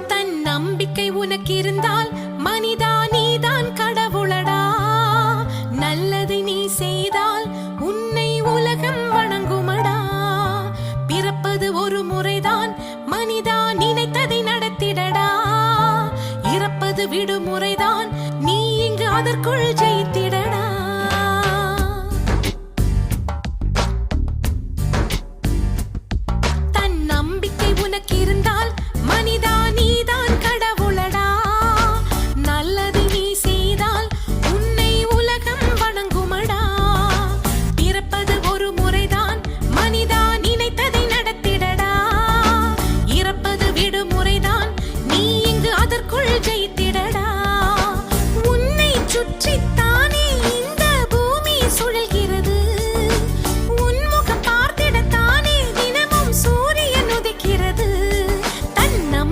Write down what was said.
தன் நம்பிக்கை உனக்கு இருந்தால் மனிதா நீதான் கடவுளடா. நல்லதை நீ செய்தால் உன்னை உலகம் வணங்குமடா. பிறப்பது ஒரு முறைதான் மனிதா, நினைத்ததை நடத்திடடா. இறப்பது விடுமுறைதான், நீ இங்கு அதற்குள் ஜெயித்திடடா. தன் நம்பிக்கை உனக்கு இருந்தால் மனிதா நீதான் கடவுளடா. நல்லதை நீ செய்தால் உன்னை உலகம் வணங்குமடா. பிறப்பது ஒரு முறைதான் மனிதா, நினைத்ததை நடத்திடடா. இறப்பது விடுமுறைதான், நீ இங்கு அதற்குள் ஜெயித்திடடா.